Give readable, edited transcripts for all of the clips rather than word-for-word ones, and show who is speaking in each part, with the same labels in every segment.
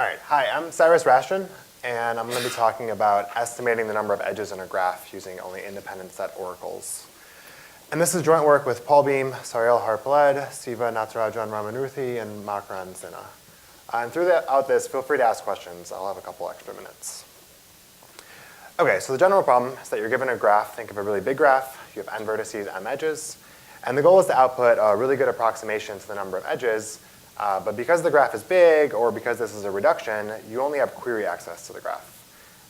Speaker 1: All right, hi, I'm Cyrus Rashton, and I'm going to be talking about estimating the number of edges in a graph using only independent set oracles. And this is joint work with Paul Beam, Sariel Harpaled, Siva Natarajan Ramamurthy, and Makaran Sinha. And throughout this, feel free to ask questions. I'll have a couple extra minutes. Okay, so the general problem is that you're given a graph. Think of a really big graph. You have n vertices, m edges. And the goal is to output a really good approximation to the number of edges. But because the graph is big, or because this is a reduction, you only have query access to the graph.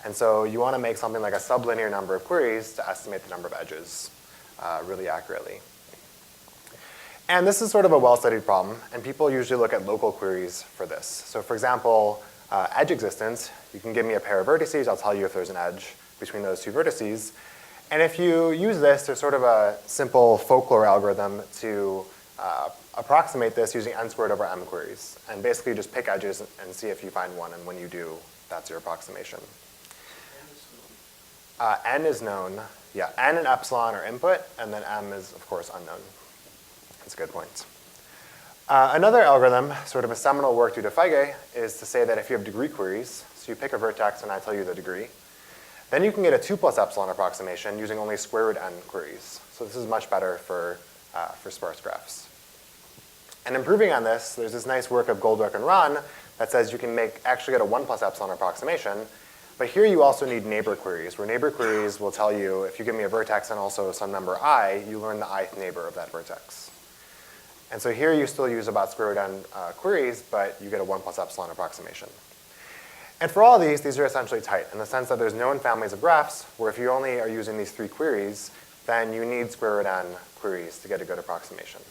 Speaker 1: And so you want to make something like a sublinear number of queries to estimate the number of edges really accurately. And this is sort of a well-studied problem, and people usually look at local queries for this. So for example, edge existence, you can give me a pair of vertices, I'll tell you if there's an edge between those two vertices. And if you use this, there's sort of a simple folklore algorithm to approximate this using n squared over m queries. And basically just pick edges and see if you find one, and when you do, that's your approximation. N is known. Yeah, n and epsilon are input, and then m is, of course, unknown. That's a good point. Another algorithm, sort of a seminal work due to Feige, is to say that if you have degree queries, so you pick a vertex and I tell you the degree, then you can get a 2 plus epsilon approximation using only square root n queries. So this is much better for sparse graphs. And improving on this, there's this nice work of Goldreich and Rahn that says you can actually get a 1 plus epsilon approximation. But here you also need neighbor queries, where neighbor queries will tell you, if you give me a vertex and also some number I, you learn the ith neighbor of that vertex. And so here you still use about square root n queries, but you get a 1 plus epsilon approximation. And for all of these are essentially tight, in the sense that there's known families of graphs, where if you only are using these 3 queries, then you need square root n queries to get a good approximation.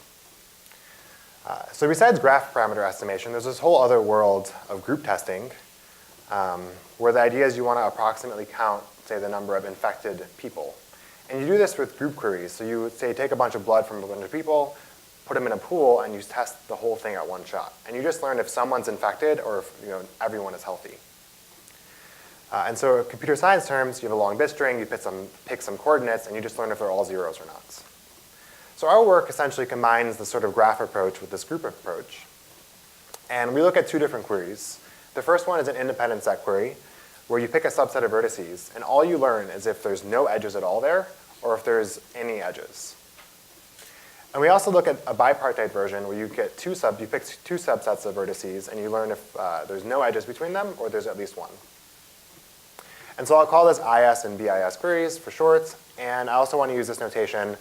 Speaker 1: So besides graph parameter estimation, there's this whole other world of group testing, where the idea is you want to approximately count, say, the number of infected people. And you do this with group queries. So you, say, take a bunch of blood from a bunch of people, put them in a pool, and you test the whole thing at one shot. And you just learn if someone's infected or if everyone is healthy. And so in computer science terms, you have a long bit string, you pick some coordinates, and you just learn if they're all zeros or not. So our work essentially combines the sort of graph approach with this group approach. And we look at 2 different queries. The first one is an independent set query, where you pick a subset of vertices, and all you learn is if there's no edges at all there, or if there's any edges. And we also look at a bipartite version, where you pick 2 subsets of vertices, and you learn if there's no edges between them, or there's at least one. And so I'll call this IS and BIS queries for short, and I also want to use this notation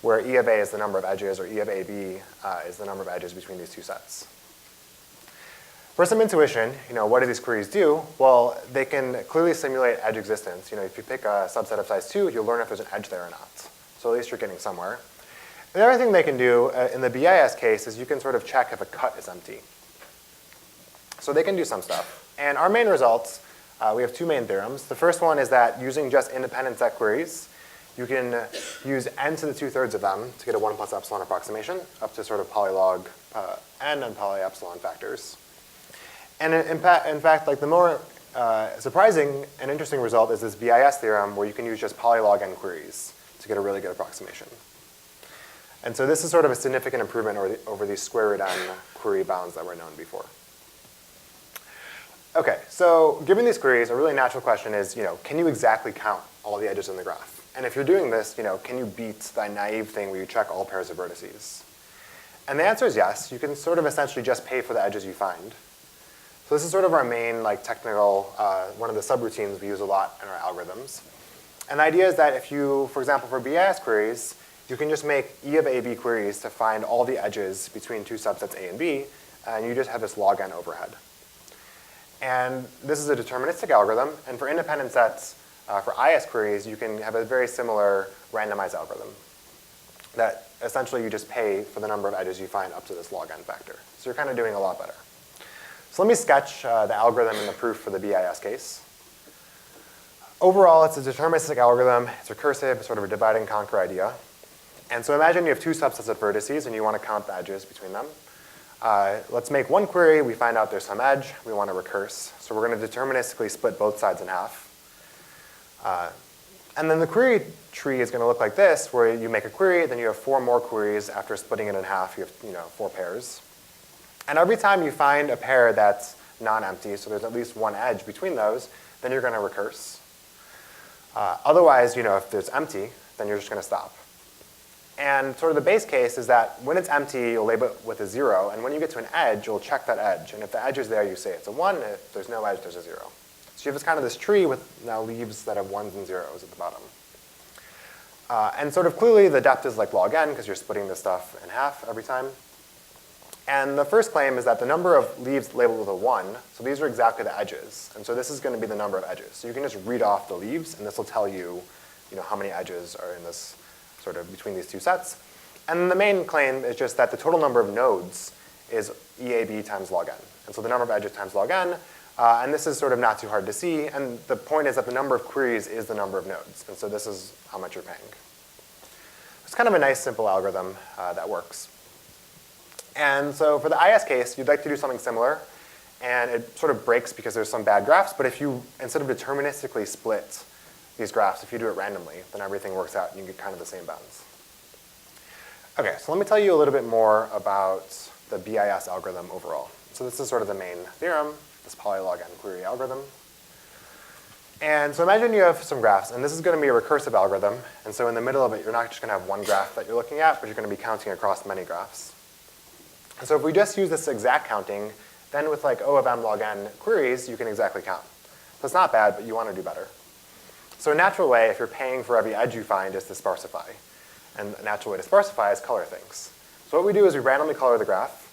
Speaker 1: where E of A is the number of edges, or E of AB is the number of edges between these 2 sets. For some intuition, what do these queries do? Well, they can clearly simulate edge existence. If you pick a subset of size 2, you'll learn if there's an edge there or not. So at least you're getting somewhere. The other thing they can do in the BIS case is you can sort of check if a cut is empty. So they can do some stuff. And our main results, we have 2 main theorems. The first one is that using just independent set queries, you can use n to the 2/3 of them to get a 1 plus epsilon approximation, up to sort of polylog n and poly epsilon factors. And in fact, like the more surprising and interesting result is this BIS theorem, where you can use just polylog n queries to get a really good approximation. And so this is sort of a significant improvement over these square root n query bounds that were known before. Okay, so given these queries, a really natural question is, can you exactly count all the edges in the graph? And if you're doing this, can you beat that naive thing where you check all pairs of vertices? And the answer is yes. You can sort of essentially just pay for the edges you find. So this is sort of our main technical, one of the subroutines we use a lot in our algorithms. And the idea is that if you, for example, for BIS queries, you can just make E of AB queries to find all the edges between 2 subsets A and B, and you just have this log n overhead. And this is a deterministic algorithm, and for independent sets, for IS queries, you can have a very similar randomized algorithm that essentially you just pay for the number of edges you find up to this log n factor. So you're kind of doing a lot better. So let me sketch the algorithm and the proof for the BIS case. Overall, it's a deterministic algorithm. It's recursive, sort of a divide and conquer idea. And so imagine you have 2 subsets of vertices, and you want to count the edges between them. Let's make one query. We find out there's some edge. We want to recurse. So we're going to deterministically split both sides in half. And then the query tree is going to look like this, where you make a query, then you have 4 more queries. After splitting it in half, you have 4 pairs. And every time you find a pair that's non-empty, so there's at least one edge between those, then you're going to recurse. Otherwise, if there's empty, then you're just going to stop. And sort of the base case is that when it's empty, you'll label it with a 0, and when you get to an edge, you'll check that edge. And if the edge is there, you say it's a 1. If there's no edge, there's a 0. So you have this tree with now leaves that have 1s and 0s at the bottom. And sort of clearly, the depth is like log n, because you're splitting this stuff in half every time. And the first claim is that the number of leaves labeled with a 1, so these are exactly the edges. And so this is going to be the number of edges. So you can just read off the leaves, and this will tell you, how many edges are in this sort of between these two sets. And the main claim is just that the total number of nodes is EAB times log n. And so the number of edges times log n. And this is sort of not too hard to see. And the point is that the number of queries is the number of nodes. And so this is how much you're paying. It's kind of a nice, simple algorithm that works. And so for the IS case, you'd like to do something similar. And it sort of breaks because there's some bad graphs. But if you, instead of deterministically split these graphs, if you do it randomly, then everything works out and you get kind of the same bounds. OK, so let me tell you a little bit more about the BIS algorithm overall. So this is sort of the main theorem, this polylog n query algorithm. And so imagine you have some graphs, and this is going to be a recursive algorithm. And so in the middle of it, you're not just going to have one graph that you're looking at, but you're going to be counting across many graphs. And so if we just use this exact counting, then with like O of m log n queries, you can exactly count. So it's not bad, but you want to do better. So a natural way, if you're paying for every edge you find, is to sparsify. And a natural way to sparsify is color things. So what we do is we randomly color the graph.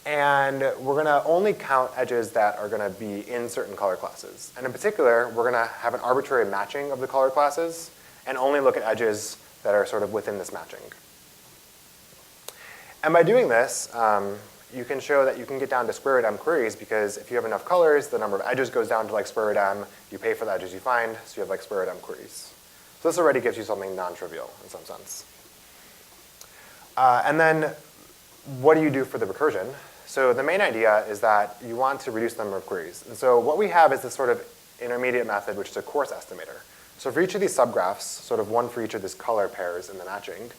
Speaker 1: And we're going to only count edges that are going to be in certain color classes. And in particular, we're going to have an arbitrary matching of the color classes and only look at edges that are sort of within this matching. And by doing this, you can show that you can get down to square root m queries, because if you have enough colors, the number of edges goes down to like square root m. You pay for the edges you find, so you have like square root m queries. So this already gives you something non-trivial in some sense. And then what do you do for the recursion? So the main idea is that you want to reduce the number of queries. And so what we have is this sort of intermediate method, which is a coarse estimator. So for each of these subgraphs, sort of one for each of these color pairs in the matching,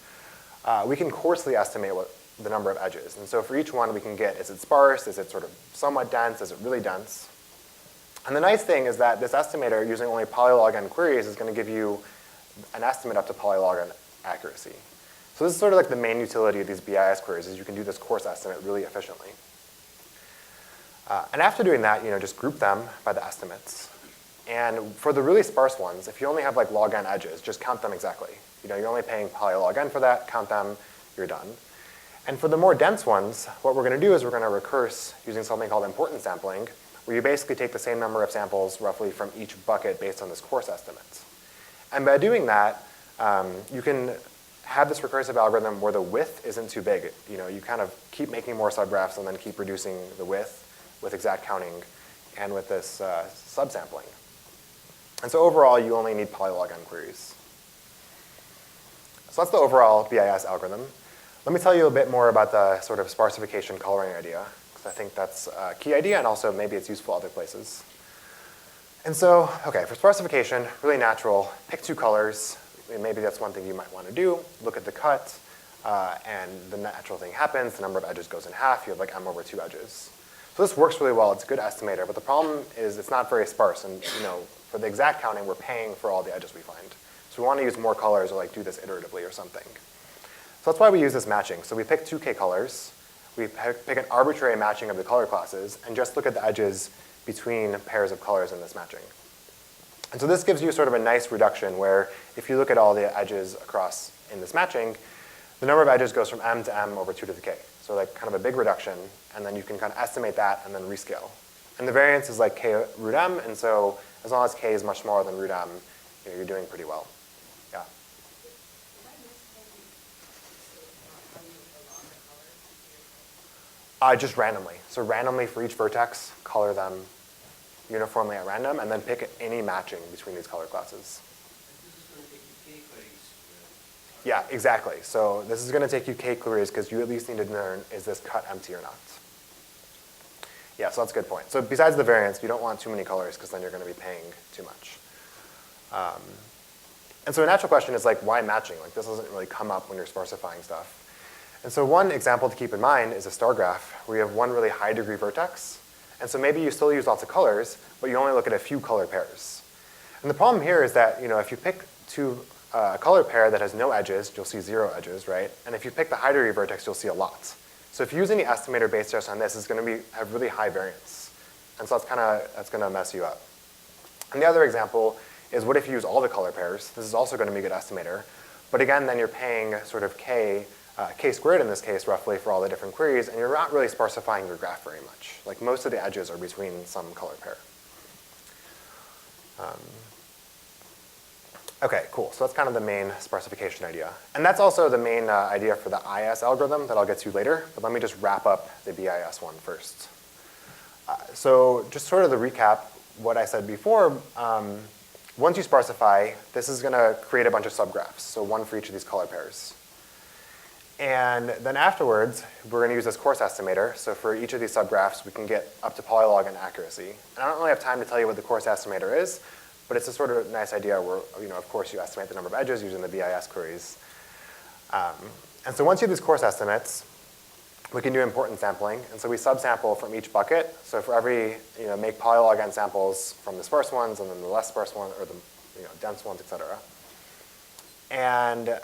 Speaker 1: we can coarsely estimate what the number of edges. And so for each one, we can get, is it sparse? Is it sort of somewhat dense? Is it really dense? And the nice thing is that this estimator, using only polylog n queries, is going to give you an estimate up to polylog n accuracy. So this is sort of like the main utility of these BIS queries, is you can do this coarse estimate really efficiently. And after doing that, just group them by the estimates. And for the really sparse ones, if you only have like log n edges, just count them exactly. You're only paying polylog n for that, count them, you're done. And for the more dense ones, what we're going to do is we're going to recurse using something called importance sampling, where you basically take the same number of samples roughly from each bucket based on this coarse estimate. And by doing that, you can have this recursive algorithm where the width isn't too big. You kind of keep making more subgraphs and then keep reducing the width with exact counting and with this subsampling. And so overall, you only need polylog n queries. So that's the overall BIS algorithm. Let me tell you a bit more about the sort of sparsification coloring idea, because I think that's a key idea, and also maybe it's useful other places. And so, OK, for sparsification, really natural, pick two colors. Maybe that's one thing you might want to do. Look at the cut, and the natural thing happens. The number of edges goes in half. You have like m over 2 edges. So this works really well. It's a good estimator. But the problem is it's not very sparse. And for the exact counting, we're paying for all the edges we find. So we want to use more colors or like do this iteratively or something. So that's why we use this matching. So we pick 2K colors. We pick an arbitrary matching of the color classes and just look at the edges between pairs of colors in this matching. And so this gives you sort of a nice reduction where if you look at all the edges across in this matching, the number of edges goes from m to m over 2 to the k. So like kind of a big reduction. And then you can kind of estimate that and then rescale. And the variance is like k root m. And so as long as k is much smaller than root m, you're doing pretty well. Yeah. Just randomly. So randomly for each vertex, color them uniformly at random, and then pick any matching between these color classes. Yeah, exactly. So this is going to take you k queries because you at least need to learn, is this cut empty or not? Yeah, so that's a good point. So besides the variance, you don't want too many colors because then you're going to be paying too much. And so a natural question is like, why matching? Like this doesn't really come up when you're sparsifying stuff. And so one example to keep in mind is a star graph where you have one really high degree vertex And so maybe you still use lots of colors, but you only look at a few color pairs. And the problem here is that if you pick a color pair that has no edges, you'll see 0 edges, right? And if you pick the high degree vertex, you'll see a lot. So if you use any estimator based just on this, it's going to have really high variance. And so that's going to mess you up. And the other example is what if you use all the color pairs? This is also going to be a good estimator. But again, then you're paying sort of k squared in this case, roughly, for all the different queries, and you're not really sparsifying your graph very much. Like most of the edges are between some color pair. Okay, cool. So that's kind of the main sparsification idea. And that's also the main idea for the IS algorithm that I'll get to later. But let me just wrap up the BIS one first. So just sort of to recap what I said before, once you sparsify, this is going to create a bunch of subgraphs, so one for each of these color pairs. And then afterwards, we're going to use this coarse estimator. So for each of these subgraphs, we can get up to polylog and accuracy. And I don't really have time to tell you what the coarse estimator is, but it's a sort of nice idea where, of course, you estimate the number of edges using the BIS queries. And so once you have these coarse estimates, we can do importance sampling. And so we subsample from each bucket. So for every, make polylog n samples from the sparse ones, and then the less sparse ones, or the dense ones, et cetera. And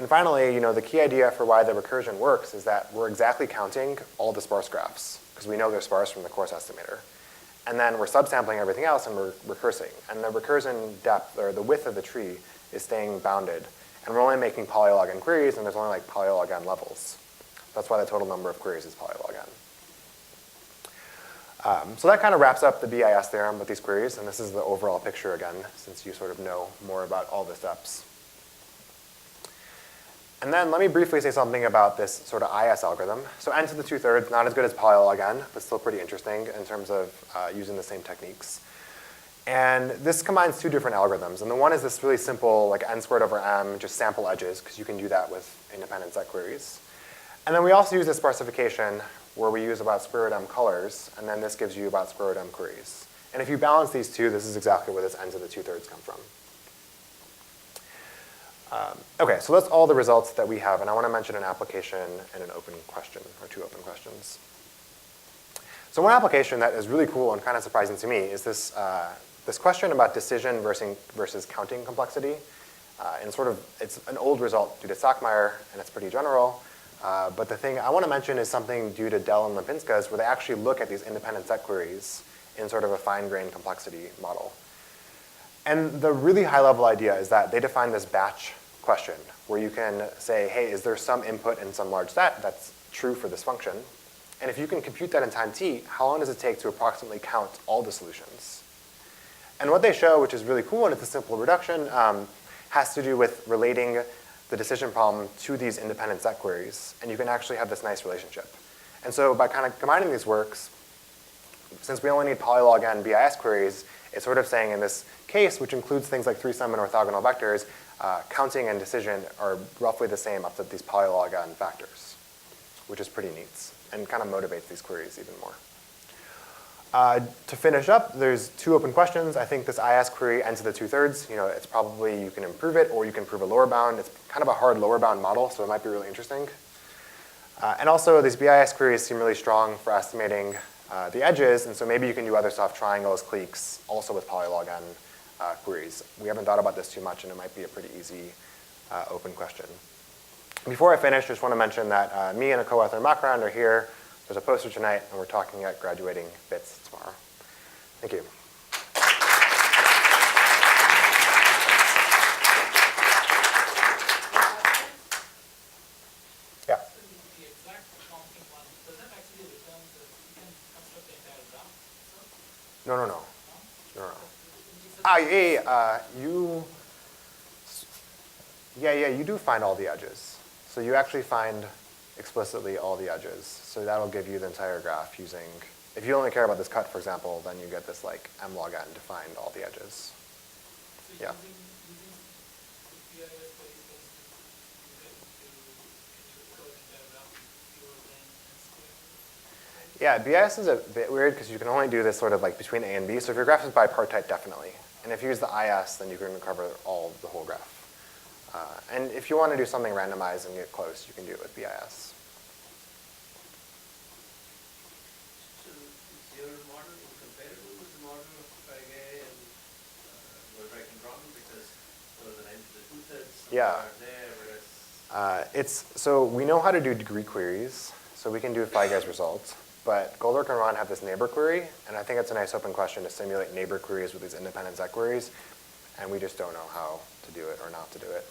Speaker 1: finally, the key idea for why the recursion works is that we're exactly counting all the sparse graphs, because we know they're sparse from the coarse estimator. And then we're subsampling everything else, and we're recursing. And the recursion depth, or the width of the tree, is staying bounded. And we're only making polylog n queries, and there's only like polylog n levels. That's why the total number of queries is polylog n. So that kind of wraps up the BIS theorem with these queries, and this is the overall picture again, since you sort of know more about all the steps. And then let me briefly say something about this sort of IS algorithm. So n to the 2/3, not as good as polylog n, but still pretty interesting in terms of using the same techniques. And this combines two different algorithms. And the one is this really simple, like n squared over m, just sample edges, because you can do that with independent set queries. And then we also use this sparsification where we use about square root m colors, and then this gives you about square root m queries. And if you balance these two, this is exactly where this n to the 2/3 come from. Okay, so that's all the results that we have, and I want to mention an application and an open question, or two open questions. So one application that is really cool and kind of surprising to me is this, this question about decision versus counting complexity. And it's an old result due to Stockmeyer, and it's pretty general. But the thing I want to mention is something due to Dell and Lipinska's, where they actually look at these independent set queries in sort of a fine-grained complexity model. And the really high-level idea is that they define this batch question, where you can say, hey, is there some input in some large set that's true for this function? And if you can compute that in time t, how long does it take to approximately count all the solutions? And what they show, which is really cool, and it's a simple reduction, has to do with relating the decision problem to these independent set queries. And you can actually have this nice relationship. And so by kind of combining these works, since we only need polylog n BIS queries, it's sort of saying in this case, which includes things like 3-sum and orthogonal vectors, counting and decision are roughly the same up to these polylog n factors, which is pretty neat and kind of motivates these queries even more. To finish up, there's two open questions. I think this IS query n to the 2/3, it's probably you can improve it or you can prove a lower bound. It's kind of a hard lower bound model, so it might be really interesting. And also, these BIS queries seem really strong for estimating the edges, and so maybe you can do other stuff, triangles, cliques, also with polylog n queries. We haven't thought about this too much, and it might be a pretty easy open question. Before I finish, I just want to mention that me and a co-author, Makran, are here. There's a poster tonight, and we're talking at graduating bits tomorrow. Thank you. Yeah.
Speaker 2: The exact counting one, does that actually return the, you can construct the entire graph?
Speaker 1: No.
Speaker 2: No?
Speaker 1: You do find all the edges. So you actually find explicitly all the edges. So that'll give you the entire graph using, if you only care about this cut, for example, then you get this like m log n to find all the edges.
Speaker 2: So
Speaker 1: Yeah.
Speaker 2: using the BIS, for instance, can you code the entire graph fewer than n squared?
Speaker 1: Yeah, BIS is a bit weird because you can only do this sort of like between A and B. So if your graph is bipartite, definitely. And if you use the IS, then you can cover the whole graph. And if you want to do something randomized and get close, you can do it with BIS.
Speaker 3: So is your model
Speaker 1: Yeah.
Speaker 3: are there?
Speaker 1: So we know how to do degree queries, so we can do FiGuys results. But Goldork and Ron have this neighbor query, and I think it's a nice open question to simulate neighbor queries with these independent Zet queries, and we just don't know how to do it or not to do it.